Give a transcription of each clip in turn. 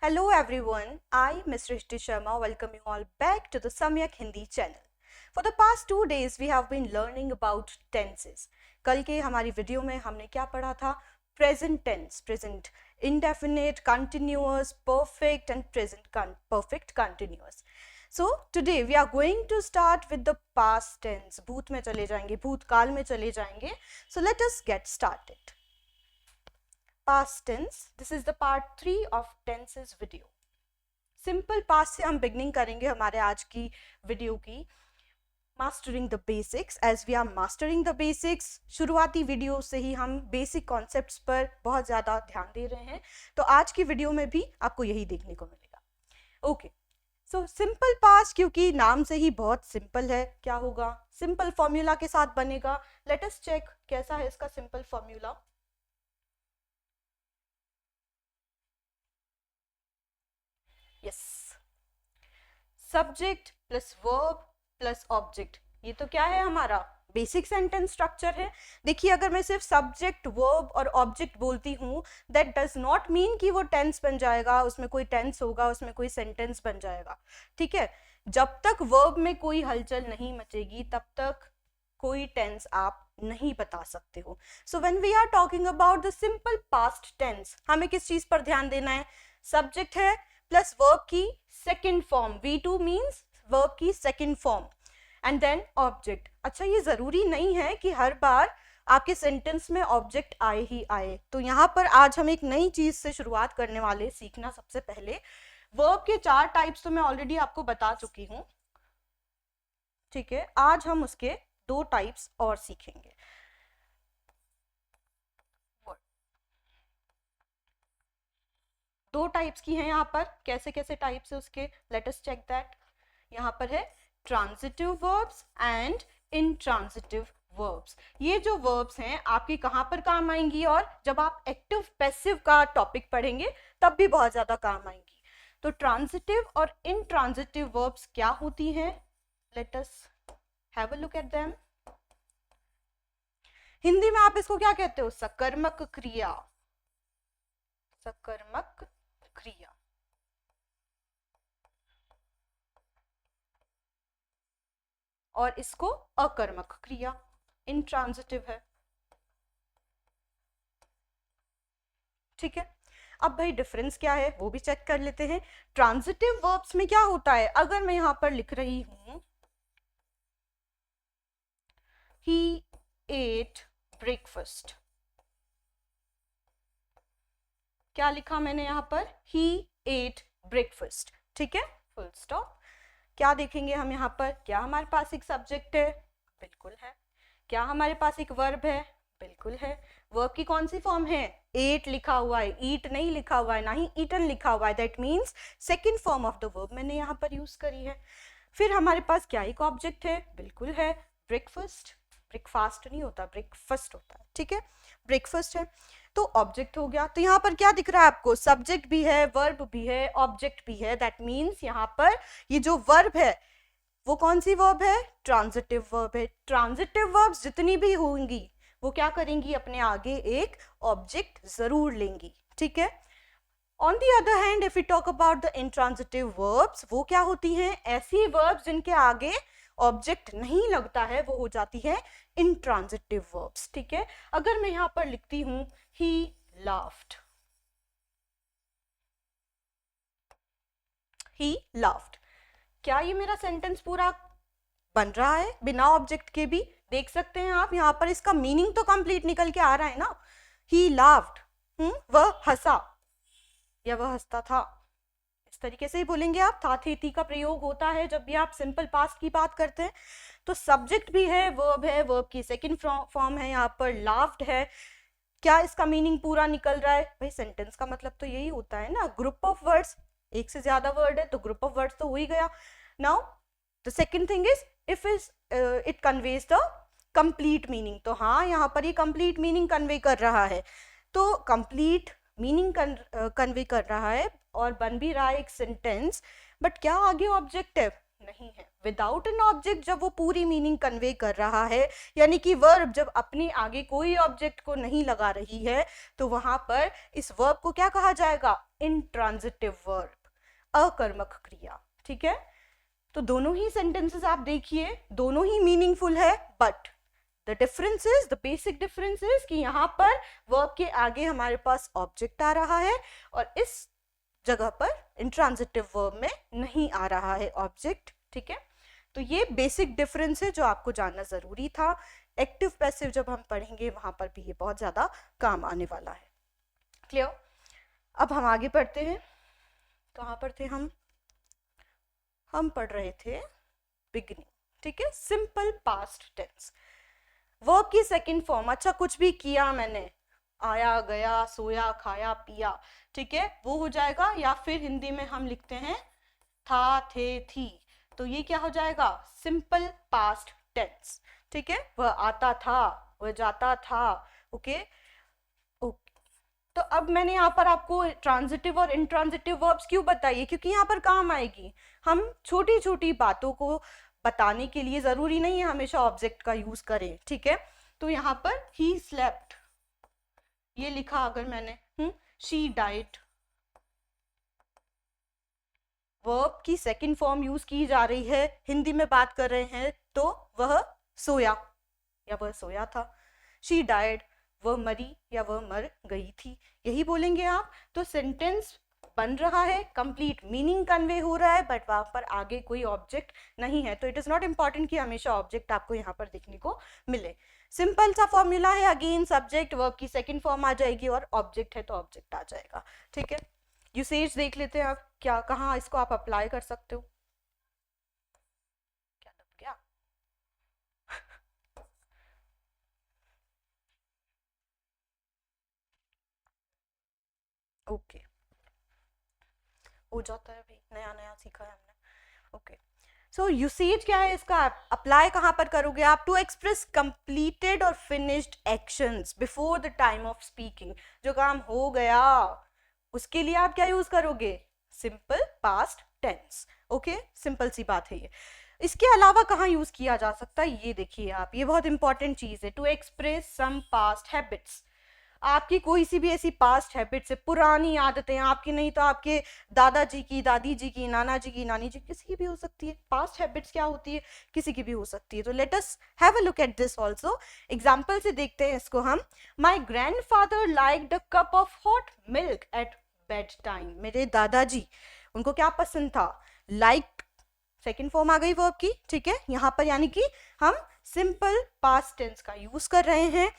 Hello everyone, I Ms. Rishti Sharma welcome you all back to the Samyak Hindi channel. For the past 2 days we have been learning about tenses. कल के हमारी video में हमने क्या पढ़ा था? Present tense, present indefinite, continuous, perfect and perfect continuous. So today we are going to start with the past tense. भूत में चले जाएंगे, भूतकाल में चले जाएंगे. So let us get started. Past tense, this is the part 3 of tenses video. Simple past से हम beginning करेंगे हमारे आज की वीडियो की. Mastering the basics, as we are mastering the basics, शुरुआती वीडियो से ही हम बेसिक कॉन्सेप्ट्स पर बहुत ज़्यादा ध्यान दे रहे हैं, तो आज की वीडियो में भी आपको यही देखने को मिलेगा. ओके, सो सिंपल पास्ट क्योंकि नाम से ही बहुत सिंपल है, क्या होगा? सिंपल फॉर्मूला के साथ बनेगा. लेट अस चेक कैसा है इसका simple formula. Yes, subject plus verb plus object, ये तो क्या है? हमारा बेसिक सेंटेंस स्ट्रक्चर है. देखिए, अगर मैं सिर्फ सब्जेक्ट वर्ब और ऑब्जेक्ट बोलती हूँ, दैट डज नॉट मीन कि वो टेंस बन जाएगा, उसमें कोई टेंस होगा, उसमें कोई सेंटेंस बन जाएगा. ठीक है, जब तक वर्ब में कोई हलचल नहीं मचेगी तब तक कोई टेंस आप नहीं बता सकते हो. So when we are talking about the simple past tense, हमें किस चीज पर ध्यान देना है? सब्जेक्ट है प्लस वर्ब की second form, V2 means verb की second form, and then object. अच्छा, ये जरूरी नहीं है कि हर बार आपके सेंटेंस में ऑब्जेक्ट आए ही आए. तो यहाँ पर आज हम एक नई चीज से शुरुआत करने वाले सीखना. सबसे पहले वर्ब के 4 टाइप्स तो मैं ऑलरेडी आपको बता चुकी हूँ. ठीक है, आज हम उसके 2 टाइप्स और सीखेंगे. 2 टाइप्स की हैं यहाँ पर. कैसे कैसे टाइप्स है उसके? Let us check that. यहाँ पर है transitive verbs and intransitive verbs. ये जो वर्ब्स हैं आपके कहाँ पर काम आएंगी, और जब आप एक्टिव पैसिव का टॉपिक पढ़ेंगे तब भी बहुत ज्यादा काम आएंगी. तो ट्रांजिटिव और इंट्रांजिटिव वर्ब्स क्या होती हैं? Let us have a look at them. Hindi में आप इसको क्या कहते हो? सकर्मक क्रिया. सकर्मक क्रिया. और इसको अकर्मक क्रिया, इंट्रांजिटिव है. ठीक है, अब भाई डिफरेंस क्या है वो भी चेक कर लेते हैं. ट्रांजिटिव वर्ब्स में क्या होता है? अगर मैं यहां पर लिख रही हूं he ate breakfast, क्या लिखा मैंने यहां पर? he ate breakfast. ठीक है, फुल स्टॉप. क्या देखेंगे हम यहाँ पर? क्या हमारे पास एक सब्जेक्ट है? बिल्कुल है. क्या हमारे पास एक वर्ब है? बिल्कुल है. वर्ब की कौन सी फॉर्म है? एट लिखा हुआ है, ईट नहीं लिखा हुआ है, ना ही ईटन लिखा हुआ है. That means second form of the verb मैंने यहाँ पर यूज करी है. फिर हमारे पास क्या एक ऑब्जेक्ट है? बिल्कुल है, ब्रेकफास्ट. ब्रेकफास्ट नहीं होता, ब्रेकफास्ट होता है. ठीक है, ब्रेकफास्ट है तो ऑब्जेक्ट हो गया. तो यहाँ पर क्या दिख रहा है आपको? सब्जेक्ट भी है, वर्ब भी है, ऑब्जेक्ट भी है. दैट मीन्स यहाँ पर ये जो वर्ब है वो कौन सी वर्ब है? ट्रांजिटिव वर्ब है. ट्रांजिटिव वर्ब्स जितनी भी होंगी वो क्या करेंगी? अपने आगे एक ऑब्जेक्ट जरूर लेंगी. ठीक है. On the other hand if you talk about the intransitive verbs, वो क्या होती हैं? ऐसी वर्ब्स जिनके आगे ऑब्जेक्ट नहीं लगता है, वो हो जाती है इंट्रांजिटिव वर्ब्स. ठीक है, अगर मैं यहां पर लिखती हूं he laughed, he laughed, क्या ये मेरा सेंटेंस पूरा बन रहा है बिना ऑब्जेक्ट के भी? देख सकते हैं आप यहाँ पर इसका मीनिंग तो कंप्लीट निकल के आ रहा है ना. he laughed, वह हंसा या वह हंसता था. इस तरीके से ही बोलेंगे आप. था थेती का प्रयोग होता है जब भी आप सिंपल पास्ट की बात करते हैं. तो सब्जेक्ट भी है, वर्ब की सेकंड फॉर्म है, यहाँ पर लाफ्ड है. क्या इसका मीनिंग पूरा निकल रहा है? भाई सेंटेंस का मतलब तो यही होता है ना, ग्रुप ऑफ वर्ड्स. एक से ज्यादा वर्ड है तो ग्रुप ऑफ वर्ड्स तो हो ही गया. Now the second thing is if it conveys the complete meaning. तो हाँ, यहाँ पर ये कंप्लीट मीनिंग कन्वे कर रहा है. तो कंप्लीट मीनिंग कन्वे कर रहा है और बन भी रहा है एक सेंटेंस. बट क्या आगे ऑब्जेक्ट है? नहीं है। विदाउट एन ऑब्जेक्ट जब वो पूरी मीनिंग कन्वे कर रहा है, यानी कि वर्ब जब अपने आगे कोई ऑब्जेक्ट को नहीं लगा रही है, तो वहां पर इस वर्ब को क्या कहा जाएगा? इंट्रांजिटिव वर्ब, अकर्मक क्रिया। ठीक है, तो दोनों ही सेंटेंसेस आप देखिए, दोनों ही मीनिंगफुल है, but the basic difference is कि यहाँ पर वर्ब के आगे हमारे पास ऑब्जेक्ट आ रहा है और इस जगह पर इंट्रांजिटिव वर्ब में नहीं आ रहा है ऑब्जेक्ट। ठीक है, तो ये बेसिक डिफरेंस है जो आपको जानना जरूरी था। एक्टिव पैसिव जब हम पढ़ेंगे वहां पर भी ये बहुत ज्यादा काम आने वाला है। क्लियर? अब हम आगे पढ़ते हैं। कहाँ पर थे हम पढ़ रहे थे बिगिनिंग। ठीक है, सिंपल पास्ट टेंस, वर्ब की सेकंड फॉर्म। अच्छा, कुछ भी किया मैंने, आया गया सोया खाया पिया, ठीक है, वो हो जाएगा। या फिर हिंदी में हम लिखते हैं था थे थी, तो ये क्या हो जाएगा? Simple past tense. ठीक है, वह आता था, वह जाता था। ओके, तो अब मैंने यहाँ पर आपको ट्रांजिटिव और इंट्रांजिटिव वर्ब्स क्यों बताइए? क्योंकि यहाँ पर काम आएगी। हम छोटी छोटी बातों को बताने के लिए जरूरी नहीं है हमेशा ऑब्जेक्ट का यूज करें। ठीक है, तो यहाँ पर ही स्लेप्ट ये लिखा अगर मैंने, शी डाइड, वर्ब की सेकंड फॉर्म यूज की जा रही है, हिंदी में बात कर रहे हैं तो वह सोया या वह सोया था। शी डाइड, वह मरी या वह मर गई थी, यही बोलेंगे आप। तो सेंटेंस बन रहा है, कंप्लीट मीनिंग कन्वे हो रहा है, बट वहां पर आगे कोई ऑब्जेक्ट नहीं है। तो इट इज नॉट इंपॉर्टेंट कि हमेशा ऑब्जेक्ट आपको यहाँ पर देखने को मिले। सिंपल सा फॉर्मूला है, अगेन सब्जेक्ट वर्ब की सेकंड फॉर्म आ जाएगी और ऑब्जेक्ट है तो ऑब्जेक्ट आ जाएगा। ठीक है, यूसेज देख लेते हैं आप, क्या कहाँ इसको आप अप्लाई कर सकते हो। क्या दब गया? ओके, हो जाता है भाई, नया नया सीखा है हमने। ओके, सो यूसेज क्या है इसका? अप्लाई कहाँ पर करोगे आप? टू एक्सप्रेस कंप्लीटेड और finished actions before the time of speaking, जो काम हो गया उसके लिए आप क्या यूज करोगे? Simple past tense. Okay, simple सी बात है ये। इसके अलावा कहाँ यूज किया जा सकता है ये देखिए आप, ये बहुत इंपॉर्टेंट चीज है। To express some past habits, आपकी कोई सी भी ऐसी पास्ट हैबिट्स है, पुरानी आदतें आपकी, नहीं तो आपके दादाजी की, दादी जी की, नाना जी की, नानी जी, किसी की भी हो सकती है। पास्ट हैबिट्स क्या होती है? किसी की भी हो सकती है। तो let us have a look at this also. Example से देखते हैं इसको हम। माई grandfather liked a cup of hot milk at bed time, मेरे दादाजी, उनको क्या पसंद था? लाइक, सेकेंड फॉर्म आ गई वर्ब की। ठीक है, यहाँ पर यानी कि हम सिंपल पास्ट टेंस का यूज कर रहे हैं।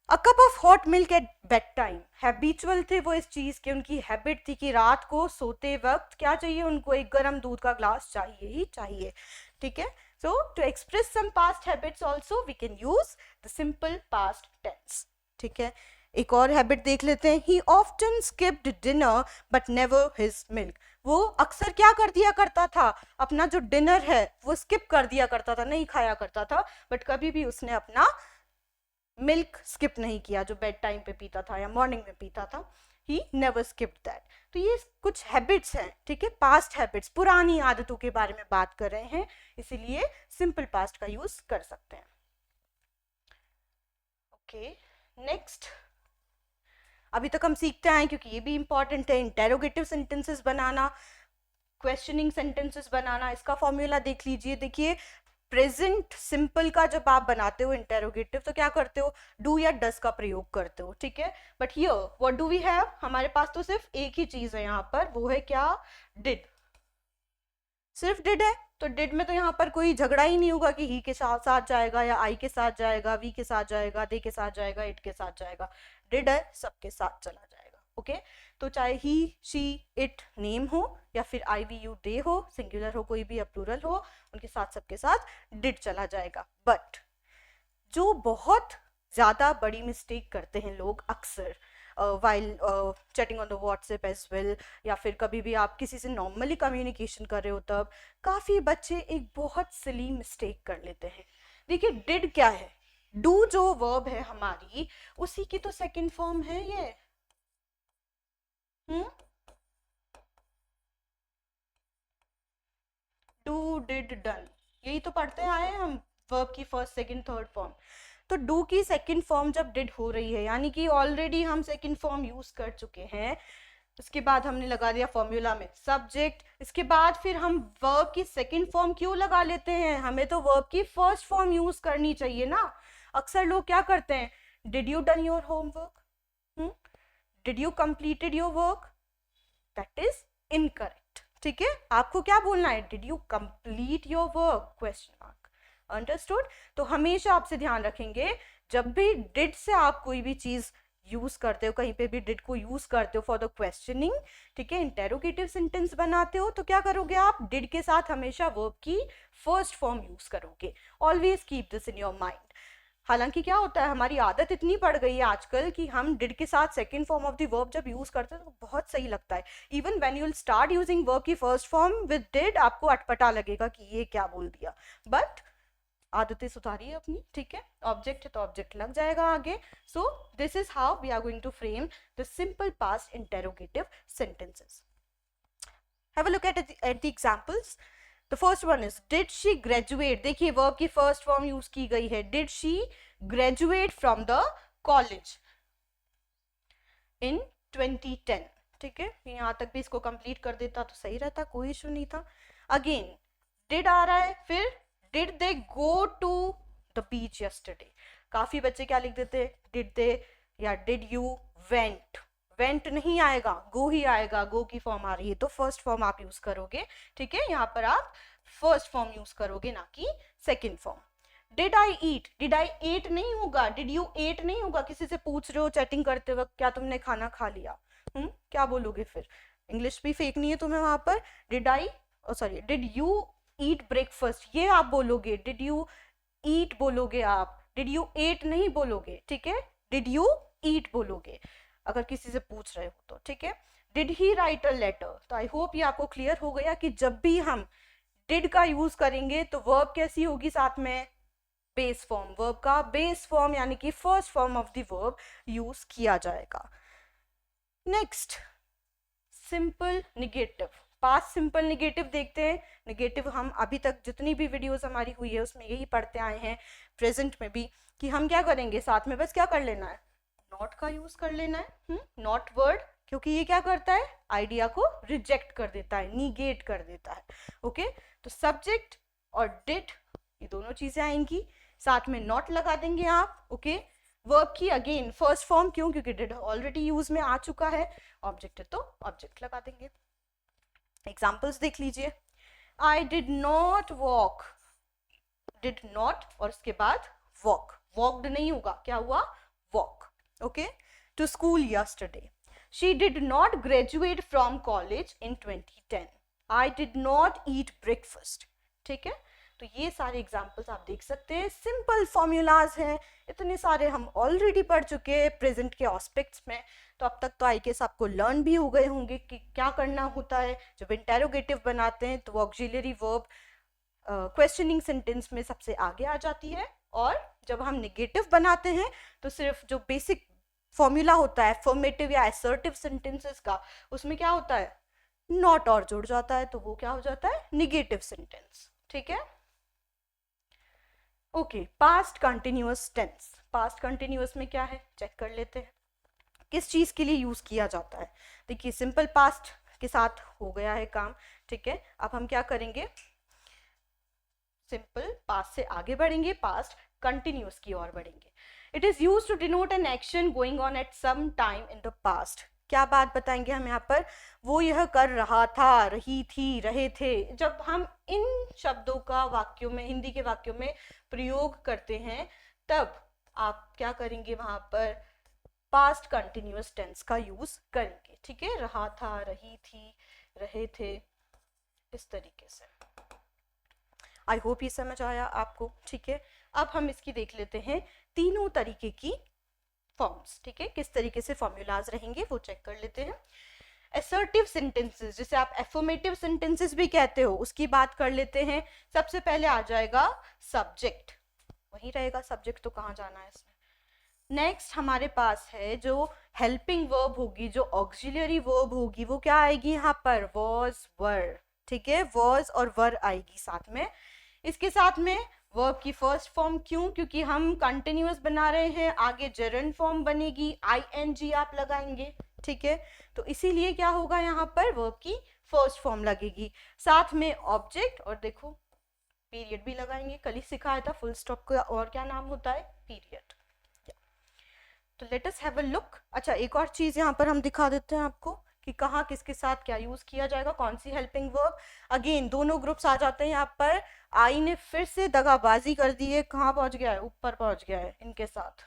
A cup of hot milk at bed time, habitual थे वो इस चीज के, उनकी हैबिट थी कि रात को सोते वक्त क्या चाहिए उनको? एक गर्म दूध का ग्लास चाहिए ही चाहिए। ठीक है, so to express some past habits also we can use the simple past tense. ठीक है, एक और हैबिट देख लेते हैं। He often skipped dinner but never his milk, वो अक्सर क्या कर दिया करता था? अपना जो डिनर है वो स्किप कर दिया करता था, नहीं खाया करता था, बट कभी भी उसने अपना मिल्क स्किप नहीं किया, जो बेड टाइम पे पीता था या मॉर्निंग में पीता था। He never skipped that. तो ये कुछ हैबिट्स हैं, ठीक है, पास्ट हैबिट्स, पुरानी आदतों के बारे में बात कर रहे हैं, इसीलिए सिंपल पास्ट का यूज कर सकते हैं। ओके, नेक्स्ट, अभी तक हम सीखते आए क्योंकि ये भी इंपॉर्टेंट है, इंटेरोगेटिव सेंटेंसेस बनाना, क्वेश्चनिंग सेंटेंसेस बनाना। इसका फॉर्मूला देख लीजिए। देखिए, प्रेजेंट सिंपल का जब आप बनाते हो इंटेरोगेटिव तो क्या करते हो? डू या डस का प्रयोग करते हो। ठीक है, but here what do we have? हमारे पास तो सिर्फ एक ही चीज है यहाँ पर, वो है क्या? डिड। सिर्फ डिड है, तो डिड में तो यहाँ पर कोई झगड़ा ही नहीं होगा कि ही के साथ साथ जाएगा या आई के साथ जाएगा, वी के साथ जाएगा, दे के साथ जाएगा, इट के साथ जाएगा। डिड है, सबके साथ चला जाएगा। ओके, तो चाहे ही, शी, इट नेम हो या फिर आई, वी, यू, दे हो, सिंगुलर हो कोई भी या प्लूरल हो, उनके साथ सबके साथ डिड चला जाएगा। बट जो बहुत ज्यादा बड़ी मिस्टेक करते हैं लोग अक्सर, while chatting on the WhatsApp as well, या फिर कभी भी आप किसी से नॉर्मली कम्युनिकेशन कर रहे हो, तब काफी बच्चे एक बहुत सिली मिस्टेक कर लेते हैं। देखिए, डिड क्या है? डू जो वर्ब है हमारी, उसी की तो सेकंड फॉर्म है ये। डू डिड, डन, यही तो पढ़ते आए हैं हम वर्ब की फर्स्ट सेकंड थर्ड फॉर्म। तो डू की सेकंड फॉर्म जब डिड हो रही है यानी कि ऑलरेडी हम सेकंड फॉर्म यूज कर चुके हैं, उसके बाद हमने लगा दिया फॉर्मूला में सब्जेक्ट, इसके बाद फिर हम वर्ब की सेकंड फॉर्म क्यों लगा लेते हैं, हमें तो वर्ब की फर्स्ट फॉर्म यूज करनी चाहिए ना। अक्सर लोग क्या करते हैं, did you done your homework, did you completed your work, that is incorrect. ठीक है, आपको क्या बोलना है, did you complete your work, question mark. Understood. तो हमेशा आपसे ध्यान रखेंगे जब भी डिड से आप कोई भी चीज यूज करते हो, कहीं पे भी डिड को यूज करते हो फॉर द क्वेश्चनिंग, ठीक है, इंटेरोगेटिव सेंटेंस बनाते हो, तो क्या करोगे आप, डिड के साथ हमेशा वर्ब की फर्स्ट फॉर्म यूज करोगे। Always keep this in your mind. हालांकि क्या होता है, हमारी आदत इतनी पड़ गई है आजकल कि हम डिड के साथ second form of the verb जब यूज करते हैं तो बहुत सही लगता है। Even when you will start using verb की फर्स्ट फॉर्म विद डिड, आपको अटपटा लगेगा कि ये क्या बोल दिया, बट आदतें सुधारिए अपनी, ठीक है, ऑब्जेक्ट है तो ऑब्जेक्ट लग जाएगा आगे। So this is how we are going to frame the simple past interrogative sentences. Have a look at the examples. The first one is did she graduate, देखिए वर्ब की फर्स्ट फॉर्म यूज की गई है, did she graduate from the college in 2010, ठीक है, यहां तक भी इसको कंप्लीट कर देता तो सही रहता, कोई इशू नहीं था। अगेन डिड आ रहा है, फिर did they go to the beach yesterday, काफी बच्चे क्या लिख देते हैं, डिड दे या डिड यू वेंट, वेंट नहीं आएगा, गो ही आएगा, गो की फॉर्म आ रही है तो फर्स्ट फॉर्म आप यूज करोगे, ठीक है, यहाँ पर आप फर्स्ट फॉर्म यूज करोगे ना कि second form. Did I eat, did I ate नहीं होगा, डिड यू एट नहीं होगा, किसी से पूछ रहे हो चैटिंग करते वक्त क्या तुमने खाना खा लिया, क्या बोलोगे, फिर इंग्लिश भी फेंकनी है तुम्हें वहां पर, did I sorry did you eat breakfast, ये आप बोलोगे, डिड यू ईट बोलोगे आप, डिड यू एट नहीं बोलोगे, ठीक है, डिड यू ईट बोलोगे अगर किसी से पूछ रहे हो तो, ठीक है। Did he write a letter, तो आई होप ये आपको क्लियर हो गया कि जब भी हम डिड का यूज करेंगे तो वर्ब कैसी होगी, साथ में बेस फॉर्म, वर्ब का बेस फॉर्म यानी कि first form of the verb use किया जाएगा। Next simple negative, past simple negative देखते हैं। निगेटिव हम अभी तक जितनी भी वीडियोस हमारी हुई है उसमें यही पढ़ते आए हैं, प्रेजेंट में भी, कि हम क्या करेंगे, साथ में बस क्या कर लेना है, नॉट का यूज कर लेना है, नॉट वर्ड, क्योंकि ये क्या करता है, आइडिया को रिजेक्ट कर देता है, निगेट कर देता है, ओके। तो सब्जेक्ट और डिड ये दोनों चीजें आएंगी, साथ में नॉट लगा देंगे आप, ओके। वर्ब की अगेन फर्स्ट फॉर्म, क्यों, क्योंकि डिड ऑलरेडी यूज में आ चुका है, ऑब्जेक्ट है तो ऑब्जेक्ट लगा देंगे। एग्जाम्पल्स देख लीजिए, I did not walk, did not और उसके बाद वॉक, वॉकड नहीं होगा, क्या हुआ, walk, okay. To school yesterday, she did not graduate from college in 2010, I did not eat breakfast, ठीक है। तो ये सारे एग्जाम्पल्स आप देख सकते हैं, सिंपल फॉर्मूलाज हैं, इतने सारे हम ऑलरेडी पढ़ चुके हैं प्रेजेंट के एस्पेक्ट्स में, तो अब तक तो आई गेस आपको लर्न भी हो गए होंगे कि क्या करना होता है जब इंटेरोगेटिव बनाते हैं, तो वो ऑक्सिलरी वर्ब क्वेश्चनिंग सेंटेंस में सबसे आगे आ जाती है, और जब हम नेगेटिव बनाते हैं तो सिर्फ जो बेसिक फॉर्मूला होता है अफर्मेटिव या असर्टिव सेंटेंसेस का, उसमें क्या होता है, नॉट और जुड़ जाता है, तो वो क्या हो जाता है, निगेटिव सेंटेंस, ठीक है। Okay, past continuous tense, past continuous में क्या है चेक कर लेते हैं, किस चीज के लिए यूज किया जाता है। देखिए सिंपल पास्ट के साथ हो गया है काम, ठीक है। अब हम क्या करेंगे, सिंपल पास्ट से आगे बढ़ेंगे, पास्ट कंटिन्यूअस की ओर बढ़ेंगे। It is used to denote an action going on at some time in the past, क्या बात बताएंगे हम यहाँ पर, वो यह कर रहा था, रही थी, रहे थे। जब हम इन शब्दों का वाक्यों में, हिंदी के वाक्यों में प्रयोग करते हैं, तब आप क्या करेंगे, वहां पर पास्ट कंटिन्यूअस टेंस का यूज करेंगे, ठीक है। रहा था, रही थी, रहे थे, इस तरीके से। आई होप ये समझ आया आपको, ठीक है। अब हम इसकी देख लेते हैं तीनों तरीके की फॉर्म्स, ठीक है, किस तरीके से फॉर्मूलाज रहेंगे वो चेक कर लेते हैं। असर्टिव सेंटेंसेस, जिसे आप एफर्मेटिव सेंटेंसेस भी कहते हो, उसकी बात कर लेते हैं। सबसे पहले आ जाएगा सब्जेक्ट, वही रहेगा सब्जेक्ट, तो कहाँ जाना है इसमें। नेक्स्ट हमारे पास है जो हेल्पिंग वर्ब होगी, जो ऑक्सिलरी वर्ब होगी, वो क्या आएगी यहाँ पर, वॉज, वर, ठीक है, वॉज और वर आएगी साथ में। इसके साथ में वर्ब की फर्स्ट फॉर्म, क्यों? क्योंकि हम कंटिन्यूअस बना रहे हैं, आगे जेरंड फॉर्म बनेगी, आईएनजी आप लगाएंगे, ठीक है। तो इसीलिए क्या होगा यहाँ पर, वर्ब की फर्स्ट फॉर्म लगेगी, साथ में ऑब्जेक्ट, और देखो पीरियड भी लगाएंगे, कल ही सिखाया था फुल स्टॉप का और क्या नाम होता है, पीरियड। तो let us have a look. अच्छा, एक और चीज यहाँ पर हम दिखा देते हैं आपको कि कहाँ किसके साथ क्या यूज किया जाएगा, कौन सी हेल्पिंग वर्ब। अगेन दोनों ग्रुप्स आ जाते हैं यहाँ पर। आई ने फिर से दगाबाजी कर दी है, कहाँ पहुंच गया है, ऊपर पहुंच गया है इनके साथ,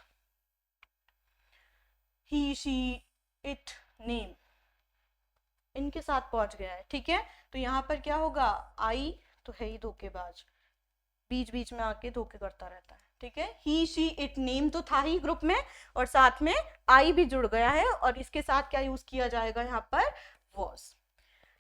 ही शी इट नेम, इनके साथ पहुंच गया है, ठीक है। तो यहाँ पर क्या होगा, आई तो है ही धोखेबाज, बीच बीच में आके धोखे करता रहता है, ठीक है। ही शी इट नेम तो था ही ग्रुप में, और साथ में आई भी जुड़ गया है, और इसके साथ क्या यूज किया जाएगा यहाँ पर, वॉज।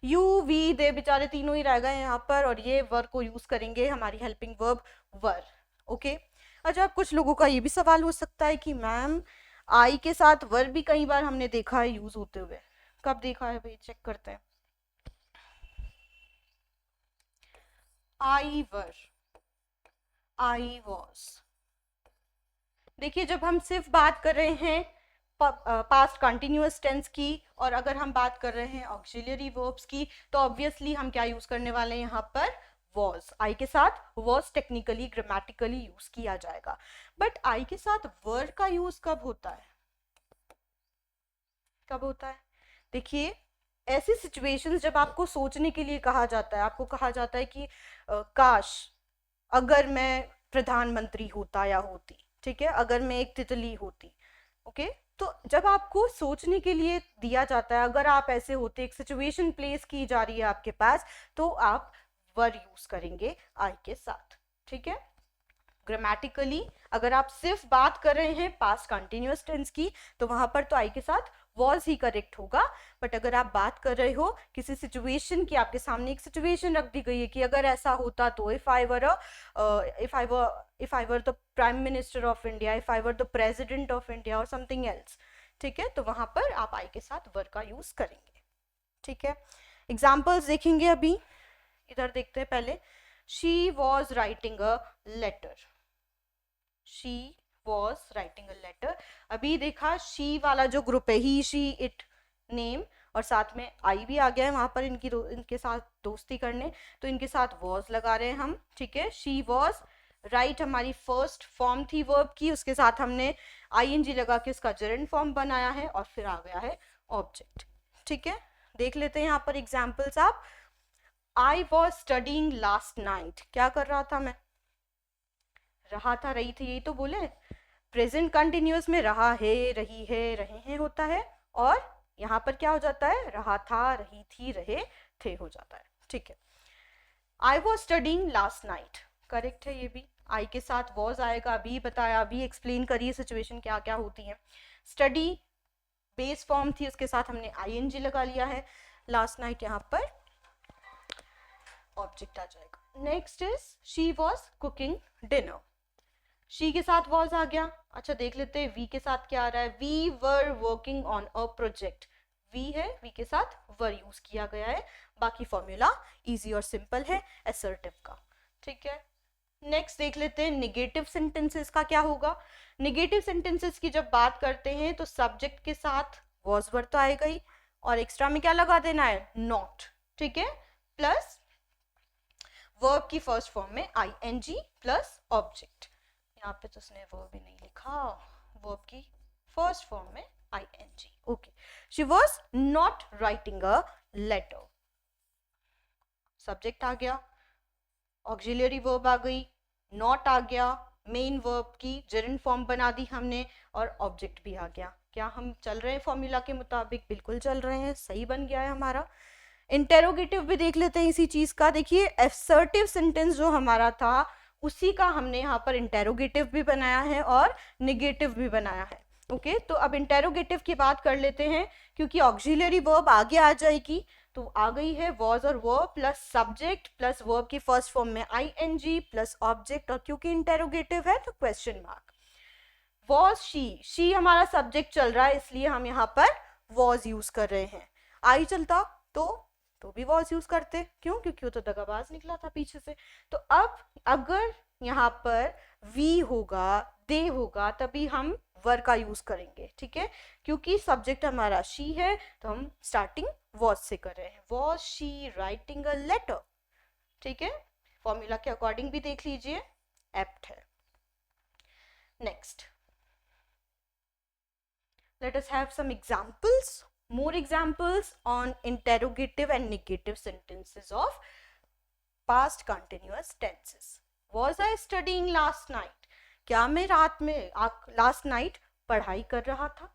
यू वी दे बेचारे तीनों ही रह गए यहाँ पर, और ये वर्ब को यूज करेंगे हमारी हेल्पिंग वर्ब वर, ओके। अच्छा, कुछ लोगों का ये भी सवाल हो सकता है कि मैम आई के साथ वर भी कई बार हमने देखा है यूज होते हुए, कब देखा है भाई, चेक करते हैं। आई वर, आई वॉज, देखिए जब हम सिर्फ बात कर रहे हैं पास्ट कंटिन्यूअस टेंस की, और अगर हम बात कर रहे हैं ऑक्सिलरी वर्ब्स की, तो ऑब्वियसली हम क्या यूज करने वाले हैं यहाँ पर, वॉज। आई के साथ वॉज टेक्निकली ग्रामेटिकली यूज किया जाएगा, बट आई के साथ वर का यूज कब होता है, कब होता है? देखिए ऐसी सिचुएशंस जब आपको सोचने के लिए कहा जाता है, आपको कहा जाता है कि काश अगर मैं प्रधानमंत्री होता या होती, ठीक है, अगर मैं एक तितली होती, ओके। तो जब आपको सोचने के लिए दिया जाता है, अगर आप ऐसे होते, एक सिचुएशन प्लेस की जा रही है आपके पास, तो आप वर यूज करेंगे आई के साथ, ठीक है। ग्रामेटिकली अगर आप सिर्फ बात कर रहे हैं पास्ट कंटिन्यूअस टेंस की, तो वहां पर तो आई के साथ वॉज ही करेक्ट होगा। बट अगर आप बात कर रहे हो किसी सिचुएशन की, आपके सामने एक सिचुएशन रख दी गई है कि अगर ऐसा होता तो, if I were the prime minister of India, if I were the president of India और समथिंग एल्स, ठीक है, तो वहां पर आप आई के साथ वर का यूज करेंगे, ठीक है। एग्जाम्पल्स देखेंगे अभी, इधर देखते हैं पहले। She was writing a letter, she was writing a letter. अभी देखा शी वाला जो ग्रुप है, ही शी इट नेम, और साथ में आई भी आ गया है वहां पर इनके साथ दोस्ती करने, तो इनके साथ वॉज लगा रहे हैं हम, ठीक है। शी वॉज राइट हमारी फर्स्ट फॉर्म थी वर्ब की, उसके साथ हमने आईएनजी लगा के उसका जेरेंड फॉर्म बनाया है, और फिर आ गया है ऑब्जेक्ट, ठीक है। देख लेते हैं यहाँ पर एग्जाम्पल्स आप। I was studying last night, क्या कर रहा था मैं, रहा था, रही थी, यही तो बोले। प्रेजेंट कंटिन्यूअस में रहा है, रही है, रहे हैं होता है, और यहाँ पर क्या हो जाता है, रहा था, रही थी, रहे थे हो जाता है, ठीक है। I was studying last night, correct है ये भी, आई के साथ वॉज आएगा, अभी बताया, अभी एक्सप्लेन करिए सिचुएशन क्या क्या होती है। स्टडी बेस फॉर्म थी, उसके साथ हमने आईएनजी लगा लिया है, लास्ट नाइट यहाँ पर ऑब्जेक्ट आ जाएगा। Next is she was cooking dinner, she के साथ वॉज आ गया। अच्छा देख लेते हैं वी के साथ क्या आ रहा है, we were working on a project, we है, वी के साथ वर यूज किया गया है। बाकी फॉर्मूला इजी और सिंपल है असर्टिव का, ठीक है। नेक्स्ट देख लेते हैं निगेटिव सेंटेंसेस का क्या होगा। निगेटिव सेंटेंसेस की जब बात करते हैं तो सब्जेक्ट के साथ वॉज वर तो आएगा ही, और एक्स्ट्रा में क्या लगा देना है, नॉट, ठीक है, प्लस वर्ब की फर्स्ट फॉर्म में आईएनजी प्लस ऑब्जेक्ट। यहाँ पे तो उसने वर्ब भी नहीं लिखा, वर्ब की फर्स्ट फॉर्म में ING, okay. She was not writing a letter, subject आ गया, ऑक्सिलरी वर्ब आ गई, नॉट आ गया, मेन वर्ब की जेरेंड फॉर्म बना दी हमने, और ऑब्जेक्ट भी आ गया। क्या हम चल रहे हैं फॉर्मूला के मुताबिक, बिल्कुल चल रहे हैं, सही बन गया है हमारा। इंटेरोगेटिव भी देख लेते हैं इसी चीज का। देखिए असर्टिव सेंटेंस जो हमारा था उसी का हमने यहाँ पर इंटेरोगेटिव भी बनाया है और निगेटिव भी बनाया है, ओके। तो अब इंटेरोगेटिव की बात कर लेते हैं, क्योंकि ऑक्सिलरी वर्ब आगे आ जाएगी, तो आ गई है वॉज और verb plus subject plus verb की फर्स्ट फॉर्म में आईएनजी प्लस ऑब्जेक्ट, और क्योंकि इंटेरोगेटिव है तो क्वेश्चन मार्क। वॉज शी हमारा सब्जेक्ट चल रहा है, इसलिए हम यहाँ पर वॉज यूज कर रहे हैं। आई चलता तो तो भी वॉज यूज करते, क्यों? क्योंकि वो तो दगाबाज निकला था पीछे से। तो अब अगर यहाँ पर वी होगा, दे होगा, तभी हम वर का यूज करेंगे, ठीक है? क्योंकि सब्जेक्ट हमारा शी है तो हम स्टार्टिंग वॉज से कर रहे हैं। Was she writing a letter, ठीक है? फॉर्मूला के अकॉर्डिंग भी देख लीजिए, एप्ट है। Next, let us have some examples, more examples on interrogative and negative sentences of past continuous tenses. Was I studying last night? क्या मैं रात में last night पढ़ाई कर रहा था?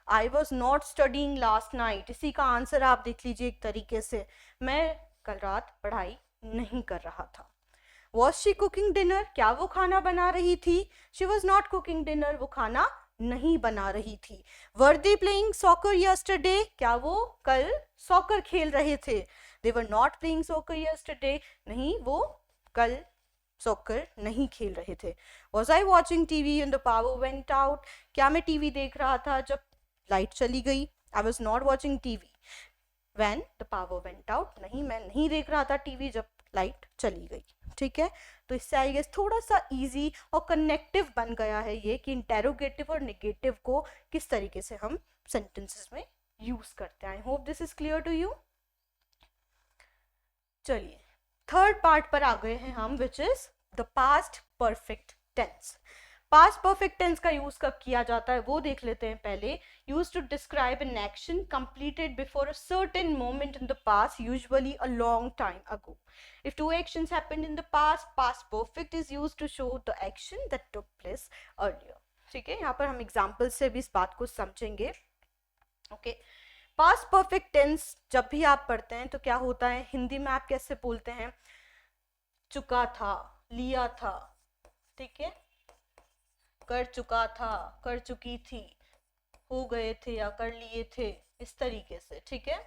I was not studying last night, इसी का आंसर आप देख लीजिए एक तरीके से, मैं कल रात पढ़ाई नहीं कर रहा था। Was she cooking dinner? क्या वो खाना बना रही थी? She was not cooking dinner, वो खाना नहीं बना रही थी। Were they playing soccer yesterday? क्या वो कल सॉकर खेल रहे थे? They were not playing soccer yesterday, नहीं वो कल सॉकर नहीं खेल रहे थे। Was I watching TV when the power went out? क्या मैं टीवी देख रहा था जब लाइट चली गई? I was not watching TV when the power went out, नहीं मैं नहीं देख रहा था टीवी जब लाइट चली गई, ठीक है? तो इससे आई गेस थोड़ा सा इजी और कनेक्टिव बन गया है ये कि इंटेरोगेटिव और नेगेटिव को किस तरीके से हम सेंटेंसेस में यूज करते हैं। I hope this is clear to you. चलिए थर्ड पार्ट पर आ गए हैं हम, which is the past perfect tense. Past perfect tense का यूज कब किया जाता है वो देख लेते हैं पहले। Use to describe an action completed before a certain moment in the past, usually a long time ago. If two actions happened in the past, past perfect is used to show the action that took place earlier. ठीक है, यहाँ पर हम example से भी इस बात को समझेंगे। ओके, पास्ट परफेक्ट टेंस जब भी आप पढ़ते हैं तो क्या होता है, हिंदी में आप कैसे बोलते हैं? चुका था, लिया था, ठीक है, कर चुका था, कर चुकी थी, हो गए थे या कर लिए थे, इस तरीके से, ठीक है,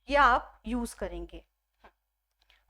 ये आप यूज करेंगे।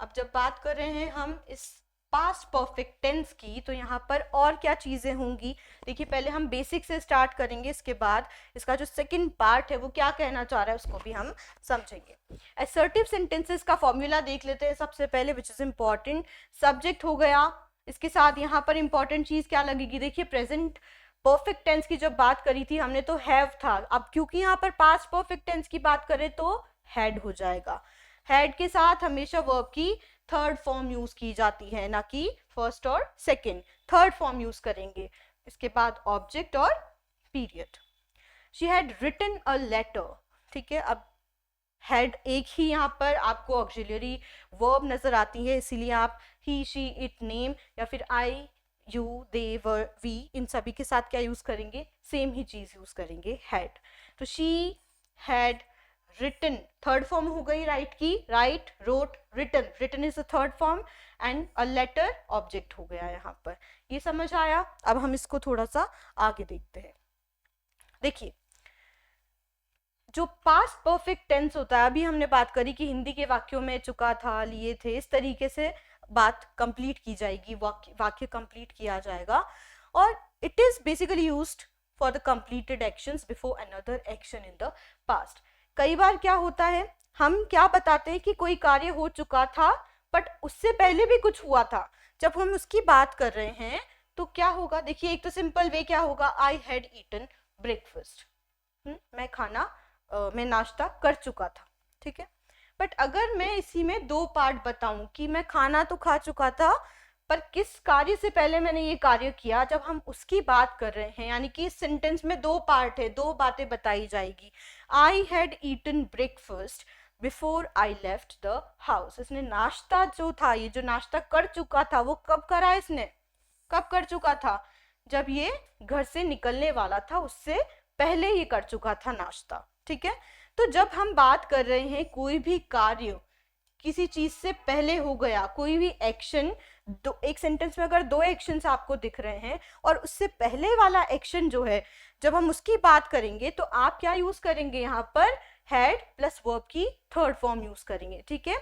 अब जब बात कर रहे हैं हम इस पास्ट परफेक्ट टेंस की, तो यहाँ पर और क्या चीजें होंगी? देखिए पहले हम बेसिक से स्टार्ट करेंगे, इसके बाद इसका जो सेकंड पार्ट है वो क्या कहना चाह रहा है उसको भी हम समझेंगे। असर्टिव सेंटेंसेस का फॉर्मूला देख लेते हैं सबसे पहले, विच इज इंपॉर्टेंट। सब्जेक्ट हो गया, इसके साथ यहाँ पर इंपॉर्टेंट चीज क्या लगेगी? देखिए प्रेजेंट परफेक्ट टेंस की जब बात करी थी हमने तो हैव था, अब क्योंकि यहाँ पर पास्ट परफेक्ट टेंस की बात करें तो हैड हो जाएगा। हैड के साथ हमेशा वर्ब की थर्ड फॉर्म यूज की जाती है, ना कि फर्स्ट और सेकंड, थर्ड फॉर्म यूज करेंगे। इसके बाद ऑब्जेक्ट और period. She had written a letter, ठीक है, अब हैड एक ही यहाँ पर आपको ऑक्सिलरी वर्ब नजर आती है, इसीलिए आप ही, शी, इट, नेम या फिर आई, यू, दे, वर, वी, इन सभी के साथ क्या यूज करेंगे? सेम ही चीज यूज करेंगे, हैड। तो she had written, third form हो गई राइट की, write, wrote, written, written is the third form, and a letter object हो गया यहाँ पर। ये समझ आया? अब हम इसको थोड़ा सा आगे देखते हैं। देखिए जो पास्ट परफेक्ट टेंस होता है, अभी हमने बात करी कि हिंदी के वाक्यों में चुका था, लिए थे, इस तरीके से बात कंप्लीट की जाएगी, वाक्य कंप्लीट किया जाएगा, और it is basically used for the completed actions before another action in the past. कई बार क्या होता है, हम क्या बताते हैं कि कोई कार्य हो चुका था बट उससे पहले भी कुछ हुआ था, जब हम उसकी बात कर रहे हैं तो क्या होगा? देखिए एक तो सिंपल वे क्या होगा, आई हैड ईटन ब्रेकफास्ट, मैं नाश्ता कर चुका था, ठीक है। बट अगर मैं इसी में दो पार्ट बताऊं कि मैं खाना तो खा चुका था पर किस कार्य से पहले मैंने ये कार्य किया, जब हम उसकी बात कर रहे हैं, यानी कि इस सेंटेंस में दो पार्ट है, दो बातें बताई जाएगी। I had eaten breakfast before I left the house. इसने नाश्ता जो था, ये जो नाश्ता कर चुका था, वो कब करा? इसने कब कर चुका था? जब ये घर से निकलने वाला था, उससे पहले ही कर चुका था नाश्ता, ठीक है। तो जब हम बात कर रहे हैं कोई भी कार्य किसी चीज से पहले हो गया, कोई भी एक्शन, एक सेंटेंस में अगर दो एक्शंस आपको दिख रहे हैं और उससे पहले वाला एक्शन जो है, जब हम उसकी बात करेंगे तो आप क्या यूज करेंगे? यहाँ पर हैड प्लस वर्ब की थर्ड फॉर्म यूज करेंगे, ठीक है।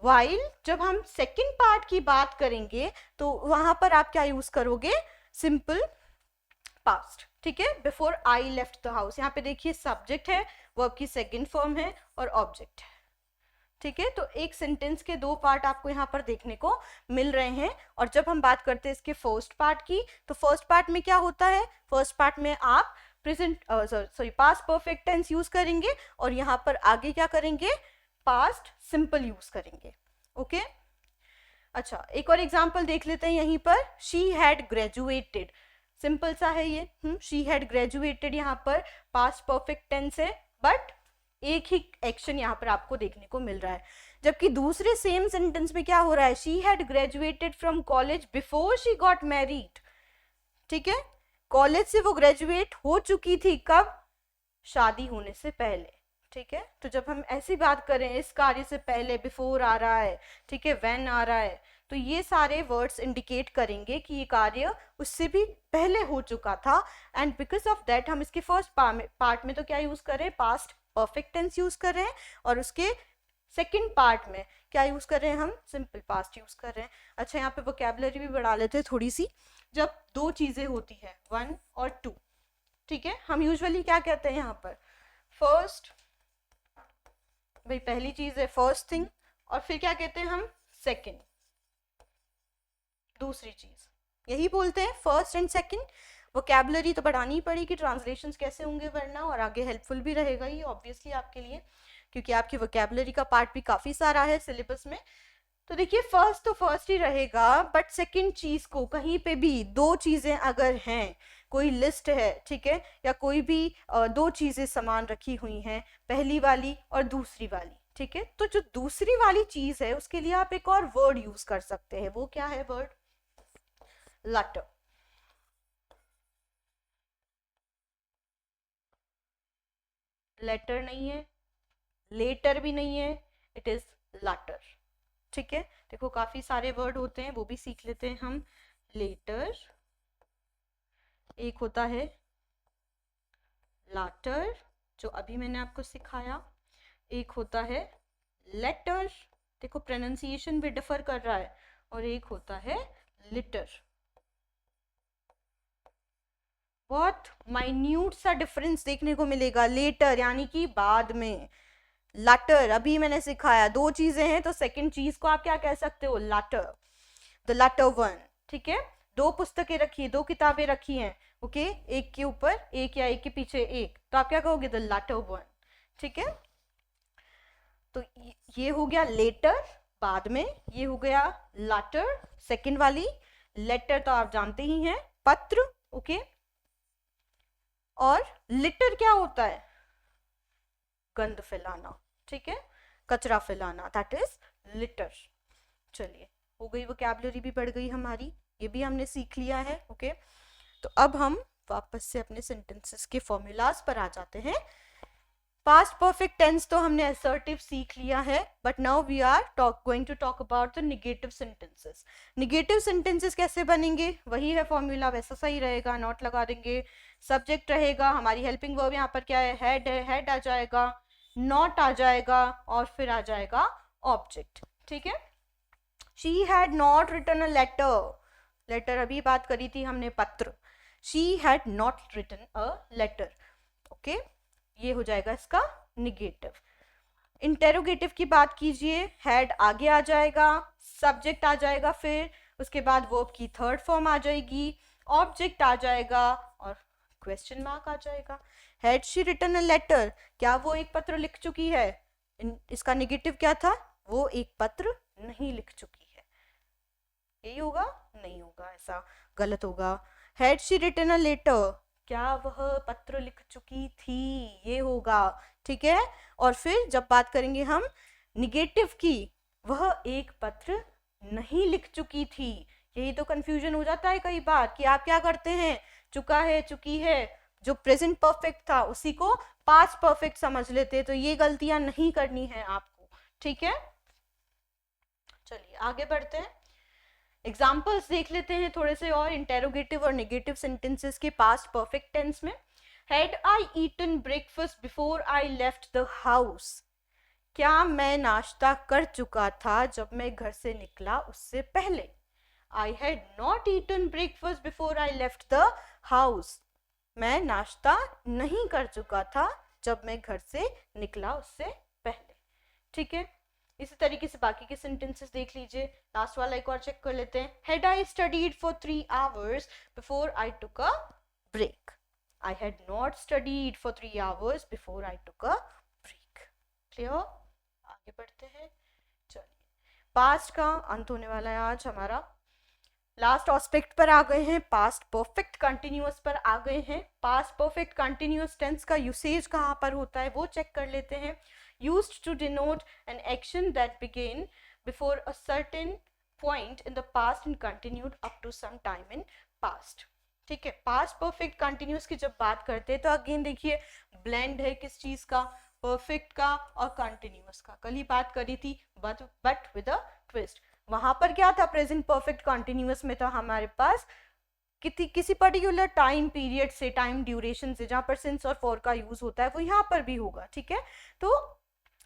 वाइल जब हम सेकंड पार्ट की बात करेंगे तो वहां पर आप क्या यूज करोगे? सिंपल पास्ट, ठीक है, before I left the house. यहाँ पे देखिए सब्जेक्ट है, वर्ब की सेकंड फॉर्म है और ऑब्जेक्ट है। ठीक है, तो एक सेंटेंस के दो पार्ट आपको यहाँ पर देखने को मिल रहे हैं। और जब हम बात करते हैं इसके फर्स्ट पार्ट की, तो फर्स्ट पार्ट में क्या होता है, फर्स्ट पार्ट में आप present past perfect tense use करेंगे और यहाँ पर आगे क्या करेंगे, पास्ट सिंपल यूज करेंगे। ओके, अच्छा एक और एग्जांपल देख लेते हैं यहीं पर। शी हैड ग्रेजुएटेड, सिंपल सा है ये, शी हैड ग्रेजुएटेड यहाँ पर पास्ट परफेक्ट टेंस है, बट एक ही एक्शन यहाँ पर आपको देखने को मिल रहा है। जबकि दूसरे सेम सेंटेंस में क्या हो रहा है, she had graduated from college before she got married. ठीक है, कॉलेज से वो ग्रेजुएट हो चुकी थी, कब, शादी होने से पहले। ठीक है, तो जब हम ऐसी बात करें, इस कार्य से पहले बिफोर आ रहा है, ठीक है, व्हेन आ रहा है, तो ये सारे वर्ड्स इंडिकेट करेंगे कि ये कार्य उससे भी पहले हो चुका था। एंड बिकॉज ऑफ दैट हम इसके फर्स्ट पार्ट में तो क्या यूज कर रहे हैं, पास्ट परफेक्ट टेंस यूज कर रहे हैं, और उसके सेकंड पार्ट में क्या यूज कर रहे हैं, हम सिंपल पास्ट यूज कर रहे हैं। अच्छा, यहाँ पे वोकैबुलरी भी बढ़ा लेते हैं थोड़ी सी। जब दो चीजें होती है, वन और टू, ठीक है, हम यूजुअली क्या कहते हैं यहाँ पर, फर्स्ट, भाई पहली चीज है फर्स्ट थिंग, और फिर क्या कहते हैं हम, सेकंड, दूसरी चीज, यही बोलते हैं फर्स्ट एंड सेकंड। वोकैबुलरी तो बढ़ानी ही पड़ेगी, ट्रांसलेशंस कैसे होंगे वरना, और आगे हेल्पफुल भी रहेगा ये ऑब्वियसली आपके लिए, क्योंकि आपकी वोकैबुलरी का पार्ट भी काफी सारा है सिलेबस में। तो देखिए फर्स्ट तो फर्स्ट ही रहेगा, बट सेकंड चीज को कहीं पे भी दो चीजें अगर हैं, कोई लिस्ट है, ठीक है, या कोई भी दो चीजें समान रखी हुई हैं, पहली वाली और दूसरी वाली, ठीक है, तो जो दूसरी वाली चीज है उसके लिए आप एक और वर्ड यूज कर सकते हैं। वो क्या है वर्ड, लेटर। लेटर नहीं है, लेटर भी नहीं है, इट इज लेटर। ठीक है, देखो काफी सारे वर्ड होते हैं, वो भी सीख लेते हैं हम। लेटर, एक होता है लाटर जो अभी मैंने आपको सिखाया, एक होता है लेटर, देखो प्रोनाउंसिएशन भी डिफर कर रहा है, और एक होता है लिटर। बहुत माइन्यूट सा डिफरेंस देखने को मिलेगा। लेटर यानी कि बाद में, लैटर अभी मैंने सिखाया, दो चीजें हैं तो सेकंड चीज को आप क्या कह सकते हो, लैटर, द लैटर वन। ठीक है, दो पुस्तकें रखी है, दो किताबें रखी हैं, ओके, एक के ऊपर एक या एक के पीछे एक, तो आप क्या कहोगे, द लैटर वन। ठीक है, तो ये हो गया लेटर बाद में, ये हो गया लैटर सेकंड वाली। लेटर तो आप जानते ही हैं, पत्र, ओके, और लिटर क्या होता है, गंद फैलाना, ठीक है, कचरा फैलाना, दैट इज लिटर। चलिए, हो गई, वोकैबुलरी भी बढ़ गई हमारी, ये भी हमने सीख लिया है। ओके, तो अब हम वापस से अपने सेंटेंसेस के फॉर्मूलाज पर आ जाते हैं। पास्ट परफेक्ट टेंस तो हमने असर्टिव सीख लिया है, but now we are going to talk about the negative sentences. Negative sentences कैसे बनेंगे, वही है फॉर्मूला, वैसा सही रहेगा, नॉट लगा देंगे, सब्जेक्ट रहेगा, हमारी हेल्पिंग वर्ब यहाँ पर क्या है, हेड आ जाएगा, नॉट आ जाएगा, और फिर आ जाएगा ऑब्जेक्ट। ठीक है, she had not written a letter, letter अभी बात करी थी हमने, पत्र, she had not written a letter. Okay, ये हो जाएगा इसका निगेटिव। इंटेरोगेटिव की बात कीजिए, हैड आगे आ जाएगा, सब्जेक्ट आ जाएगा, फिर उसके बाद वर्ब की थर्ड फॉर्म आ जाएगी, ऑब्जेक्ट आ जाएगा, और क्वेश्चन मार्क आ जाएगा। Had she written a letter, क्या वो एक पत्र लिख चुकी है, इसका निगेटिव क्या था, वो एक पत्र नहीं लिख चुकी है। यही होगा, नहीं होगा, ऐसा गलत होगा। Had she written a letter, क्या वह पत्र लिख चुकी थी, ये होगा। ठीक है, और फिर जब बात करेंगे हम निगेटिव की, वह एक पत्र नहीं लिख चुकी थी। यही तो कंफ्यूजन हो जाता है कई बार कि आप क्या करते हैं, चुका है, चुकी है, जो प्रेजेंट परफेक्ट था उसी को पास्ट परफेक्ट समझ लेते हैं, तो ये गलतियां नहीं करनी है आपको। ठीक है, चलिए आगे बढ़ते हैं, एग्जाम्पल्स देख लेते हैं थोड़े से और इंटेरोगेटिव और नेगेटिव सेंटेंसेस के पास्ट परफेक्ट टेंस में। Had I eaten breakfast before I left the house, क्या मैं नाश्ता कर चुका था जब मैं घर से निकला उससे पहले। I had not eaten breakfast before I left the house, मैं नाश्ता नहीं कर चुका था जब मैं घर से निकला उससे पहले। ठीक है, इसी तरीके से बाकी के सेंटेंसेस देख लीजिए। लास्ट वाला एक और चेक कर लेते हैं। Had I studied for 3 hours before I took a break? I had not studied for 3 hours before I took a break. Clear? आगे बढ़ते हैं। चलिए, पास्ट का अंत होने वाला है आज हमारा। लास्ट एस्पेक्ट पर आ गए हैं, पास्ट परफेक्ट कंटिन्यूअस पर आ गए हैं। पास्ट परफेक्ट कंटिन्यूअस टेंस का यूसेज कहाँ पर होता है वो चेक कर लेते हैं। Used to denote an action that began before a certain point in the past and continued up to some time in past. ठीक है, पास्ट परफेक्ट कंटिन्यूअस की जब बात करते हैं तो अगेन देखिए ब्लेंड है किस चीज का, परफेक्ट का और कंटिन्यूअस का। कल ही बात करी थी, बट विद अ ट्विस्ट। वहां पर क्या था, प्रेजेंट परफेक्ट कंटिन्यूअस में था हमारे पास किसी पर्टिकुलर टाइम पीरियड से, टाइम ड्यूरेशन से, जहां पर सिंस और फॉर का यूज होता है वो यहाँ पर भी होगा। ठीक है, तो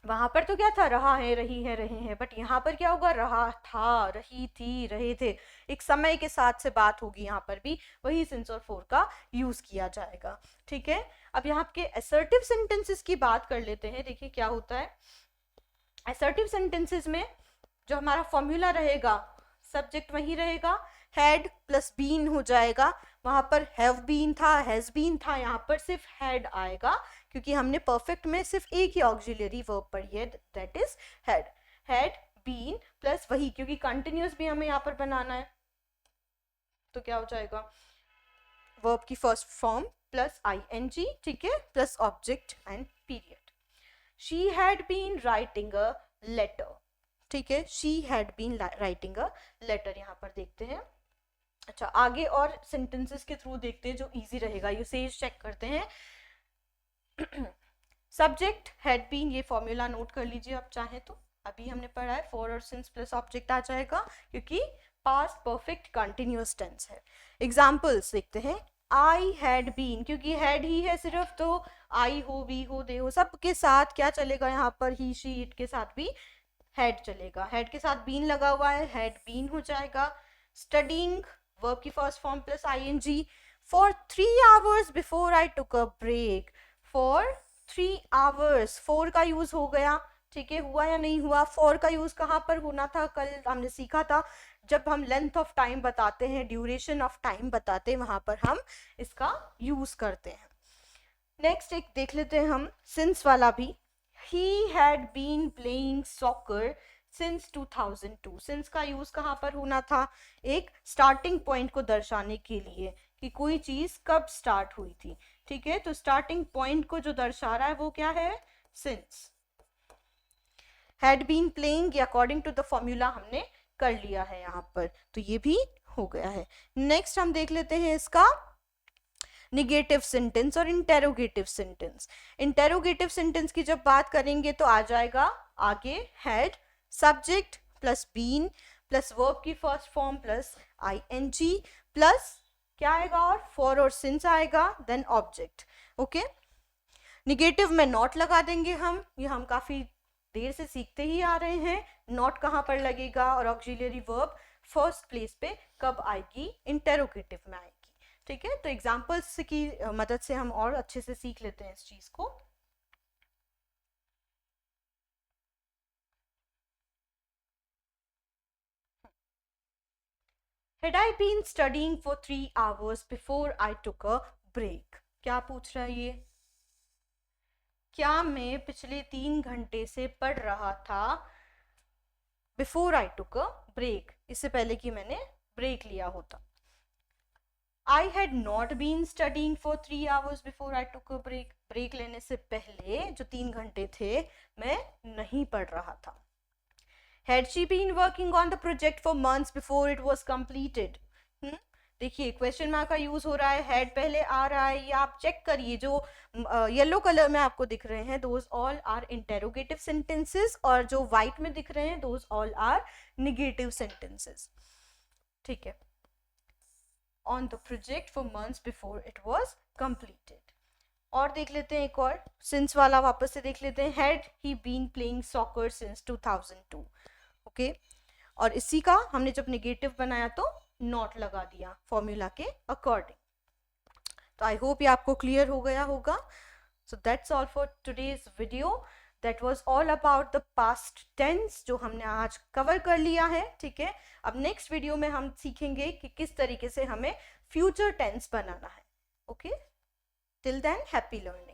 वहां पर तो क्या था, रहा है, रही है, रहे हैं, बट यहाँ पर क्या होगा, रहा था, रही थी, रहे थे। एक समय के साथ से बात होगी, यहाँ पर भी वही सिंस और फॉर का यूज किया जाएगा। ठीक है, अब यहाँ के असर्टिव सेंटेंसेस की बात कर लेते हैं। देखिए क्या होता है असर्टिव सेंटेंसेस में, जो हमारा फॉर्मूला रहेगा, सब्जेक्ट वही रहेगा, हैड प्लस बीन हो जाएगा। वहां पर हैव बीन था, हैज बीन था, यहाँ पर सिर्फ हैड आएगा क्योंकि हमने परफेक्ट में सिर्फ एक ही ऑक्सिलरी वर्ब पढ़ी है, that is had. Had been plus वही, क्योंकि कंटिन्यूअस भी हमें यहाँ पर बनाना है, तो क्या हो जाएगा, वर्ब की फर्स्ट फॉर्म प्लस आईएनजी, ठीक है, plus object and period. She had been writing a letter. ठीक है, she had been writing a letter, यहाँ पर देखते हैं। अच्छा, आगे और सेंटेंसेस के थ्रू देखते हैं जो इजी रहेगा, यूसेज चेक करते हैं। सब्जेक्ट हैड बीन, ये फॉर्मूला नोट कर लीजिए आप चाहे तो, अभी हमने पढ़ा है, फॉर और सिंस प्लस ऑब्जेक्ट आ जाएगा क्योंकि पास्ट परफेक्ट कंटिन्यूअस टेंस है। एग्जांपल्स देखते हैं। आई हैड बीन, क्योंकि हैड ही है सिर्फ, तो आई हो, वी हो, दे हो, सबके साथ क्या चलेगा, यहाँ पर ही, शी, इट के साथ भी हैड चलेगा। हैड के साथ बीन लगा हुआ है, हैड बीन हो जाएगा। स्टडीइंग, वर्ब की first form plus ING. For 3 hours before I took a break. For 3 hours, for का यूज हो गया। ठीक है, हुआ या नहीं हुआ, फॉर का यूज कहाँ पर होना था, कल हमने सीखा था, जब हम लेंथ ऑफ टाइम बताते हैं, ड्यूरेशन ऑफ टाइम बताते हैं, वहां पर हम इसका यूज करते हैं। नेक्स्ट एक देख लेते हैं हम, सिंस वाला भी। He had been playing soccer since 2002. Since का यूज कहाँ पर होना था, एक स्टार्टिंग पॉइंट को दर्शाने के लिए कि कोई चीज कब स्टार्ट हुई थी। ठीक है, तो स्टार्टिंग पॉइंट को जो दर्शा रहा है वो क्या है, since. Had been playing, according to the formula हमने कर लिया है यहाँ पर, तो ये भी हो गया है। नेक्स्ट हम देख लेते हैं इसका निगेटिव सेंटेंस और इंटेरोगेटिव सेंटेंस। इंटेरोगेटिव सेंटेंस की जब बात करेंगे तो आ जाएगा आगे had, subject plus been plus verb की first form plus ING plus क्या आएगा, और फॉर और सिंस आएगा, देन ऑब्जेक्ट। ओके, निगेटिव में नॉट लगा देंगे हम, ये हम काफी देर से सीखते ही आ रहे हैं। नॉट कहाँ पर लगेगा और ऑक्सिलरी वर्ब फर्स्ट प्लेस पे कब आएगी, इंटेरोगेटिव में आएगी। ठीक है, तो एग्जाम्पल्स की मदद से हम और अच्छे से सीख लेते हैं इस चीज को। Had I been studying for 3 hours before I took a break? क्या पूछ रहा है ये, क्या मैं पिछले 3 घंटे से पढ़ रहा था before I took a break, इससे पहले कि मैंने ब्रेक लिया होता। I had not been studying for 3 hours before I took a break. Break लेने से पहले जो 3 घंटे थे मैं नहीं पढ़ रहा था। Had she been working on the project for months before it was completed? देखिए क्वेश्चन मार्क का यूज हो रहा है, हैड पहले आ रहा है, या आप चेक करिए जो येलो कलर में आपको दिख रहे हैं, those all are interrogative sentences, और जो व्हाइट में दिख रहे हैं those all are negative sentences. ठीक है, on the project for months before it was completed. और देख लेते हैं एक और, since वाला वापस से देख लेते हैं। had he been playing soccer since 2002? Okay, और इसी का हमने जब नेगेटिव बनाया तो नॉट लगा दिया फॉर्मूला के अकॉर्डिंग। तो आई होप ये आपको क्लियर हो गया होगा. So that's all for today's video. That was all about the past tense जो हमने आज कवर कर लिया है. ठीक है, अब नेक्स्ट वीडियो में हम सीखेंगे कि किस तरीके से हमें फ्यूचर टेंस बनाना है. Okay, till than happy learning.